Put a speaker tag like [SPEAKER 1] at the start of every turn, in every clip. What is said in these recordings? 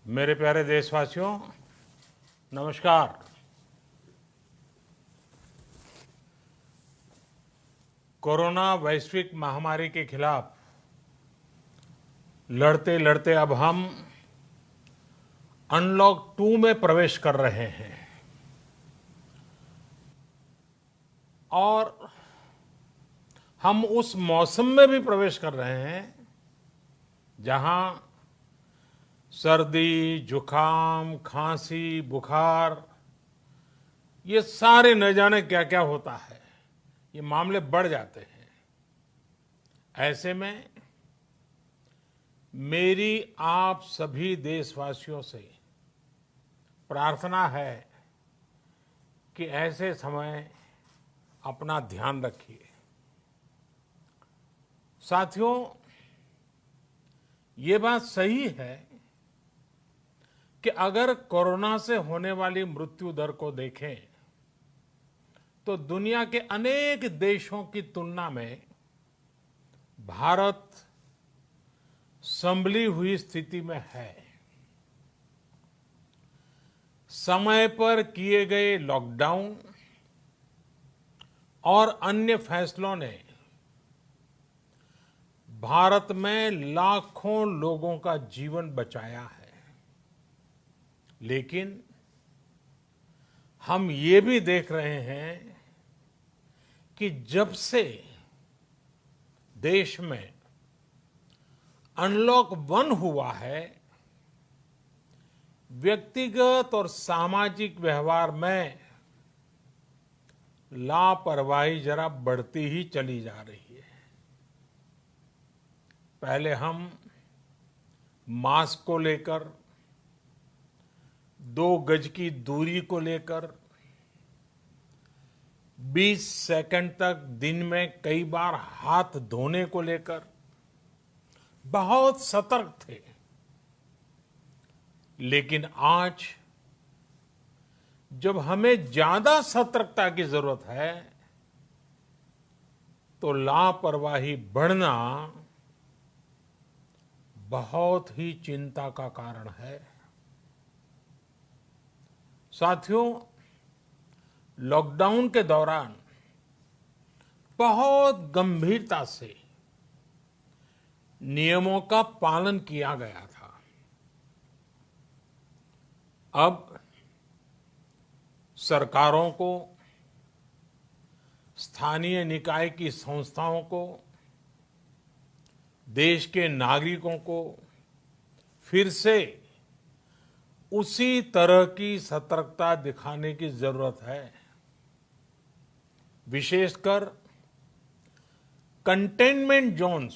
[SPEAKER 1] मेरे प्यारे देशवासियों, नमस्कार। कोरोना वैश्विक महामारी के खिलाफ लड़ते लड़ते अब हम अनलॉक 2 में प्रवेश कर रहे हैं और हम उस मौसम में भी प्रवेश कर रहे हैं जहां सर्दी, जुकाम, खांसी, बुखार ये सारे न जाने क्या क्या होता है, ये मामले बढ़ जाते हैं। ऐसे में मेरी आप सभी देशवासियों से प्रार्थना है कि ऐसे समय अपना ध्यान रखिए। साथियों, ये बात सही है कि अगर कोरोना से होने वाली मृत्यु दर को देखें तो दुनिया के अनेक देशों की तुलना में भारत संभली हुई स्थिति में है। समय पर किए गए लॉकडाउन और अन्य फैसलों ने भारत में लाखों लोगों का जीवन बचाया है, लेकिन हम ये भी देख रहे हैं कि जब से देश में अनलॉक 1 हुआ है, व्यक्तिगत और सामाजिक व्यवहार में लापरवाही जरा बढ़ती ही चली जा रही है। पहले हम मास्क को लेकर, 2 गज की दूरी को लेकर 20 सेकंड तक दिन में कई बार हाथ धोने को लेकर बहुत सतर्क थे, लेकिन आज जब हमें ज्यादा सतर्कता की जरूरत है तो लापरवाही बढ़ना बहुत ही चिंता का कारण है। साथियों, लॉकडाउन के दौरान बहुत गंभीरता से नियमों का पालन किया गया था। अब सरकारों को, स्थानीय निकाय की संस्थाओं को, देश के नागरिकों को फिर से उसी तरह की सतर्कता दिखाने की जरूरत है। विशेषकर कंटेनमेंट जोन्स,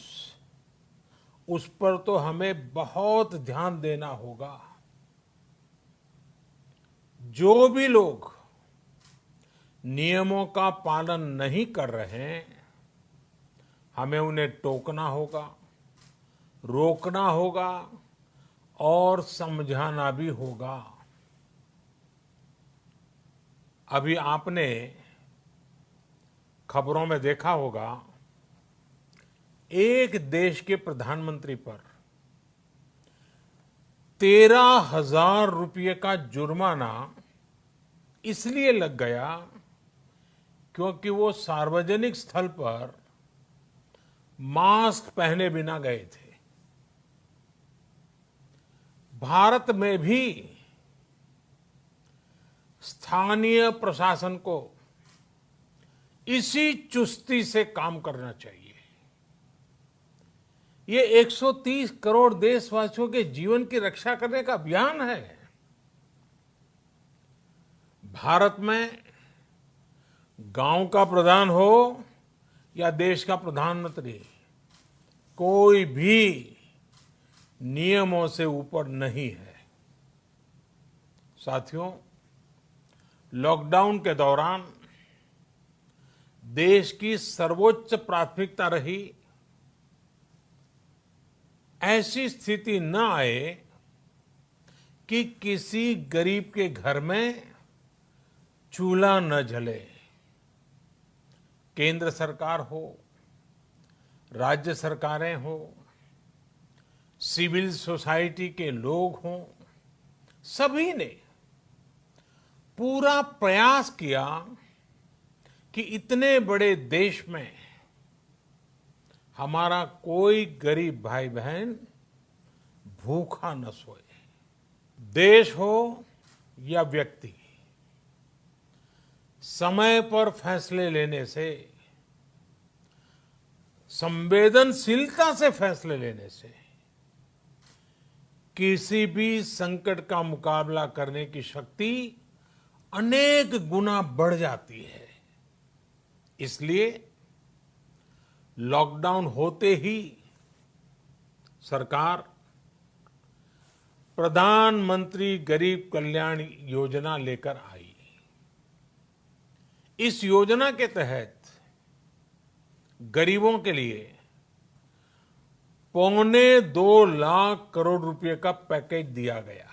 [SPEAKER 1] उस पर तो हमें बहुत ध्यान देना होगा। जो भी लोग नियमों का पालन नहीं कर रहे हैं, हमें उन्हें टोकना होगा, रोकना होगा और समझाना भी होगा। अभी आपने खबरों में देखा होगा, एक देश के प्रधानमंत्री पर 13,000 रुपये का जुर्माना इसलिए लग गया क्योंकि वो सार्वजनिक स्थल पर मास्क पहने बिना गए थे। भारत में भी स्थानीय प्रशासन को इसी चुस्ती से काम करना चाहिए। ये 130 करोड़ देशवासियों के जीवन की रक्षा करने का अभियान है। भारत में गांव का प्रधान हो या देश का प्रधानमंत्री, कोई भी नियमों से ऊपर नहीं है। साथियों, लॉकडाउन के दौरान देश की सर्वोच्च प्राथमिकता रही ऐसी स्थिति न आए कि किसी गरीब के घर में चूल्हा न जले। केंद्र सरकार हो, राज्य सरकारें हो, सिविल सोसाइटी के लोग हों, सभी ने पूरा प्रयास किया कि इतने बड़े देश में हमारा कोई गरीब भाई बहन भूखा न सोए। देश हो या व्यक्ति, समय पर फैसले लेने से, संवेदनशीलता से फैसले लेने से किसी भी संकट का मुकाबला करने की शक्ति अनेक गुना बढ़ जाती है। इसलिए लॉकडाउन होते ही सरकार प्रधानमंत्री गरीब कल्याण योजना लेकर आई। इस योजना के तहत गरीबों के लिए 2.25 लाख करोड़ रुपए का पैकेज दिया गया।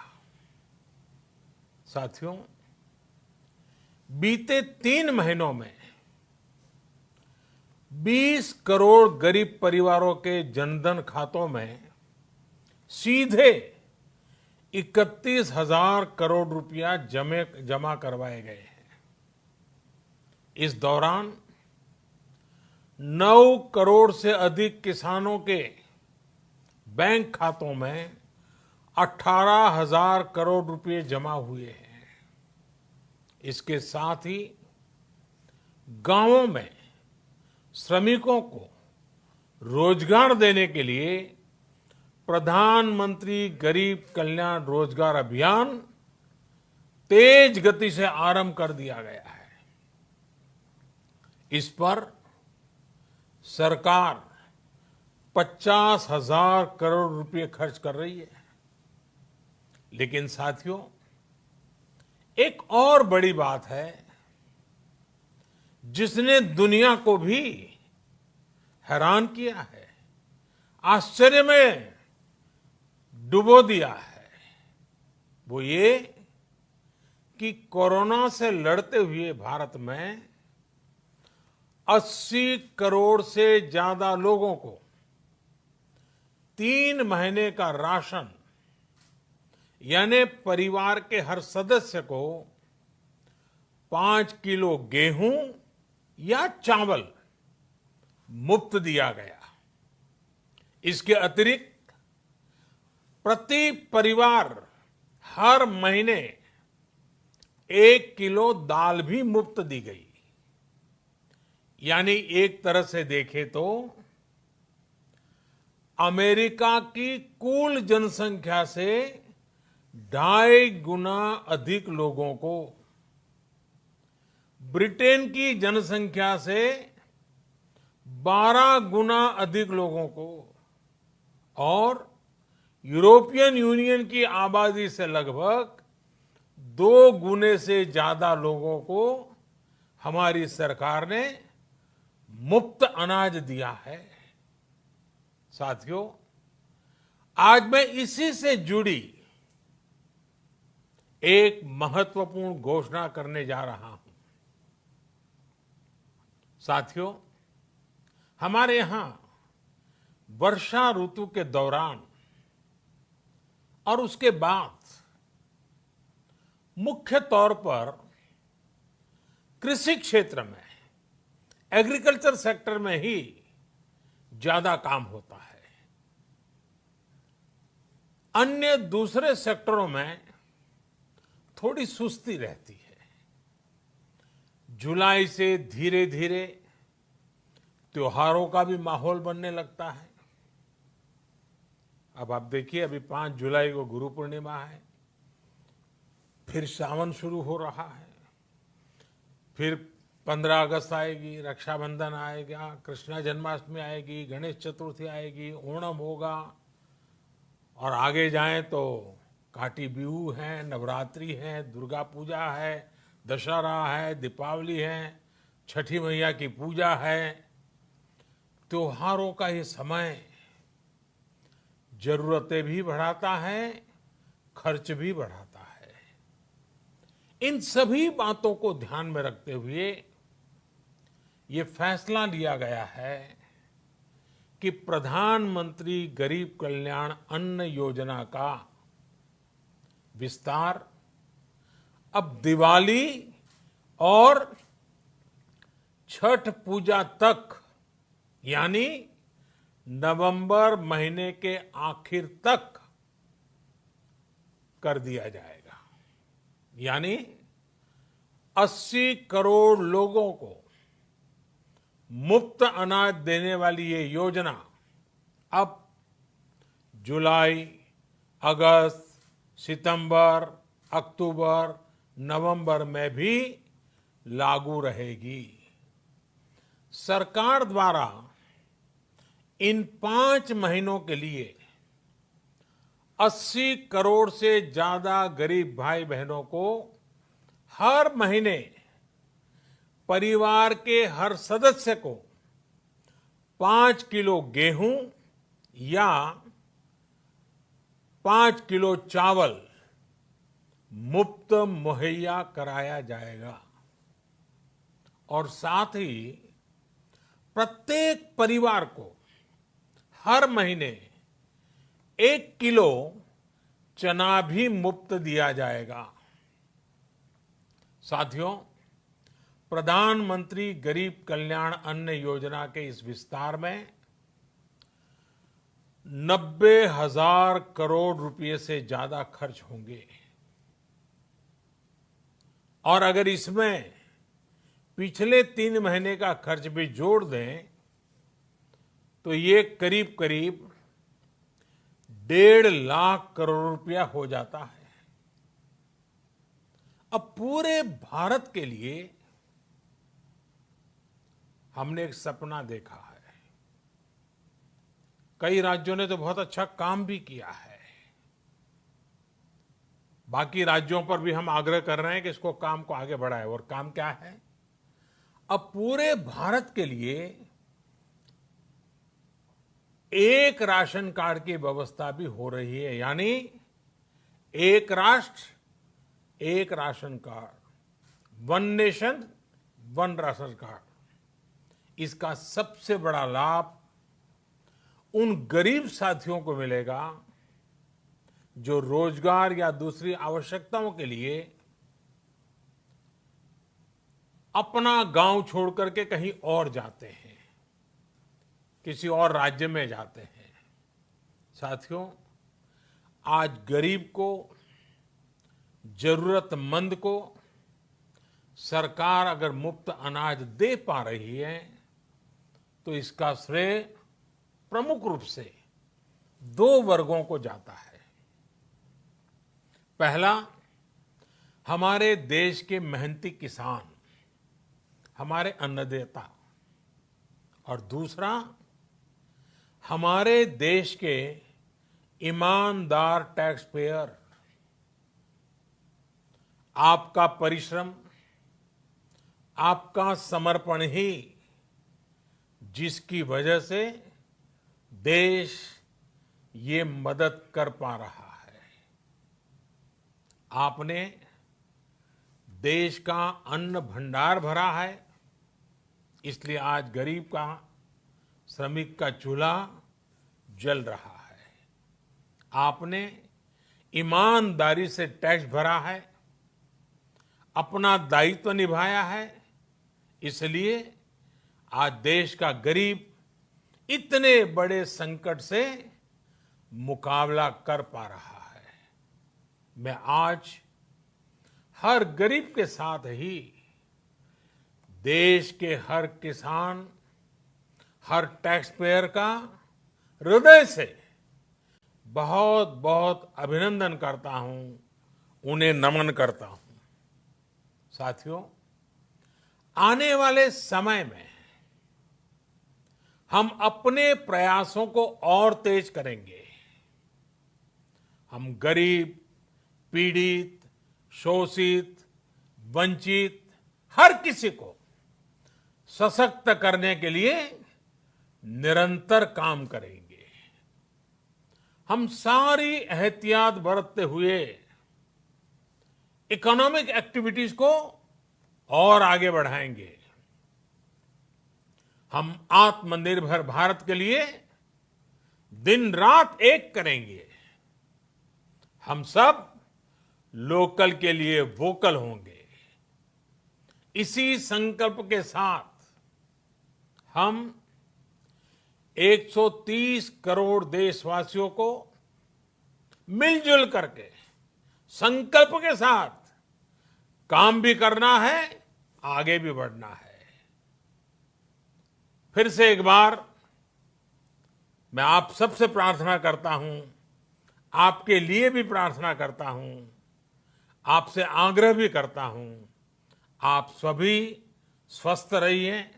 [SPEAKER 1] साथियों, बीते 3 महीनों में 20 करोड़ गरीब परिवारों के जनधन खातों में सीधे 31,000 करोड़ रुपया जमा करवाए गए हैं। इस दौरान 9 करोड़ से अधिक किसानों के बैंक खातों में 18,000 करोड़ रुपए जमा हुए हैं। इसके साथ ही गांवों में श्रमिकों को रोजगार देने के लिए प्रधानमंत्री गरीब कल्याण रोजगार अभियान तेज गति से आरंभ कर दिया गया है। इस पर सरकार 50,000 करोड़ रुपए खर्च कर रही है। लेकिन साथियों, एक और बड़ी बात है जिसने दुनिया को भी हैरान किया है, आश्चर्य में डुबो दिया है। वो ये कि कोरोना से लड़ते हुए भारत में 80 करोड़ से ज्यादा लोगों को 3 महीने का राशन, यानी परिवार के हर सदस्य को 5 किलो गेहूं या चावल मुफ्त दिया गया। इसके अतिरिक्त प्रति परिवार हर महीने 1 किलो दाल भी मुफ्त दी गई। यानी एक तरह से देखें तो अमेरिका की कुल जनसंख्या से 2.5 गुना अधिक लोगों को, ब्रिटेन की जनसंख्या से 12 गुना अधिक लोगों को और यूरोपियन यूनियन की आबादी से लगभग 2 गुने से ज्यादा लोगों को हमारी सरकार ने मुफ्त अनाज दिया है। साथियों, आज मैं इसी से जुड़ी एक महत्वपूर्ण घोषणा करने जा रहा हूं। साथियों, हमारे यहां वर्षा ऋतु के दौरान और उसके बाद मुख्य तौर पर कृषि क्षेत्र में, एग्रीकल्चर सेक्टर में ही ज्यादा काम होता है। अन्य दूसरे सेक्टरों में थोड़ी सुस्ती रहती है। जुलाई से धीरे धीरे त्योहारों का भी माहौल बनने लगता है। अब आप देखिए, अभी 5 जुलाई को गुरु पूर्णिमा है, फिर सावन शुरू हो रहा है, फिर 15 अगस्त आएगी, रक्षाबंधन आएगा, कृष्णा जन्माष्टमी आएगी, गणेश चतुर्थी आएगी, ओणम होगा और आगे जाएं तो काटी बिहू है, नवरात्रि है, दुर्गा पूजा है, दशहरा है, दीपावली है, छठी मैया की पूजा है। त्योहारों का ये समय जरूरतें भी बढ़ाता है, खर्च भी बढ़ाता है। इन सभी बातों को ध्यान में रखते हुए ये फैसला लिया गया है कि प्रधानमंत्री गरीब कल्याण अन्न योजना का विस्तार अब दिवाली और छठ पूजा तक, यानी नवंबर महीने के आखिर तक कर दिया जाएगा। यानी 80 करोड़ लोगों को मुफ्त अनाज देने वाली ये योजना अब जुलाई, अगस्त, सितंबर, अक्टूबर, नवंबर में भी लागू रहेगी। सरकार द्वारा इन 5 महीनों के लिए 80 करोड़ से ज्यादा गरीब भाई बहनों को हर महीने परिवार के हर सदस्य को 5 किलो गेहूं या 5 किलो चावल मुफ्त मुहैया कराया जाएगा। और साथ ही प्रत्येक परिवार को हर महीने 1 किलो चना भी मुफ्त दिया जाएगा। साथियों, प्रधानमंत्री गरीब कल्याण अन्न योजना के इस विस्तार में 90,000 करोड़ रुपए से ज्यादा खर्च होंगे। और अगर इसमें पिछले 3 महीने का खर्च भी जोड़ दें तो ये करीब करीब 1.5 लाख करोड़ रुपया हो जाता है। अब पूरे भारत के लिए हमने एक सपना देखा है। कई राज्यों ने तो बहुत अच्छा काम भी किया है। बाकी राज्यों पर भी हम आग्रह कर रहे हैं कि इसको काम को आगे बढ़ाएं। और काम क्या है? अब पूरे भारत के लिए एक राशन कार्ड की व्यवस्था भी हो रही है। यानी एक राष्ट्र एक ration card, one nation one ration card. इसका सबसे बड़ा लाभ उन गरीब साथियों को मिलेगा जो रोजगार या दूसरी आवश्यकताओं के लिए अपना गांव छोड़ करके कहीं और जाते हैं, किसी और राज्य में जाते हैं। साथियों, आज गरीब को, जरूरतमंद को सरकार अगर मुफ्त अनाज दे पा रही है तो इसका श्रेय प्रमुख रूप से 2 वर्गों को जाता है। पहला, हमारे देश के मेहनती किसान, हमारे अन्नदाता। और दूसरा, हमारे देश के ईमानदार टैक्स पेयर। आपका परिश्रम, आपका समर्पण ही जिसकी वजह से देश ये मदद कर पा रहा है। आपने देश का अन्न भंडार भरा है, इसलिए आज गरीब का, श्रमिक का चूल्हा जल रहा है। आपने ईमानदारी से टैक्स भरा है, अपना दायित्व निभाया है, इसलिए आज देश का गरीब इतने बड़े संकट से मुकाबला कर पा रहा है। मैं आज हर गरीब के साथ ही देश के हर किसान, हर टैक्स पेयर का हृदय से बहुत बहुत अभिनंदन करता हूं, उन्हें नमन करता हूं। साथियों, आने वाले समय में हम अपने प्रयासों को और तेज करेंगे। हम गरीब, पीड़ित, शोषित, वंचित हर किसी को सशक्त करने के लिए निरंतर काम करेंगे। हम सारी एहतियात बरतते हुए इकोनॉमिक एक्टिविटीज को और आगे बढ़ाएंगे। हम आत्मनिर्भर भारत के लिए दिन रात एक करेंगे। हम सब लोकल के लिए वोकल होंगे। इसी संकल्प के साथ हम 130 करोड़ देशवासियों को मिलजुल करके संकल्प के साथ काम भी करना है, आगे भी बढ़ना है। फिर से एक बार मैं आप सबसे प्रार्थना करता हूं, आपके लिए भी प्रार्थना करता हूं, आपसे आग्रह भी करता हूं, आप सभी स्वस्थ रहिए,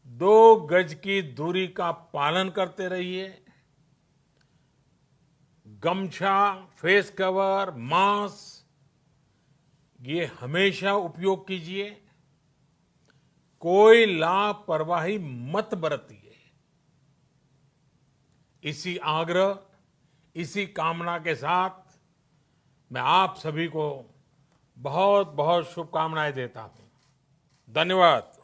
[SPEAKER 1] 2 गज की दूरी का पालन करते रहिए, गमछा, फेस कवर, मास्क ये हमेशा उपयोग कीजिए, कोई लापरवाही मत बरतिए। इसी आग्रह, इसी कामना के साथ मैं आप सभी को बहुत बहुत शुभकामनाएं देता हूं। धन्यवाद।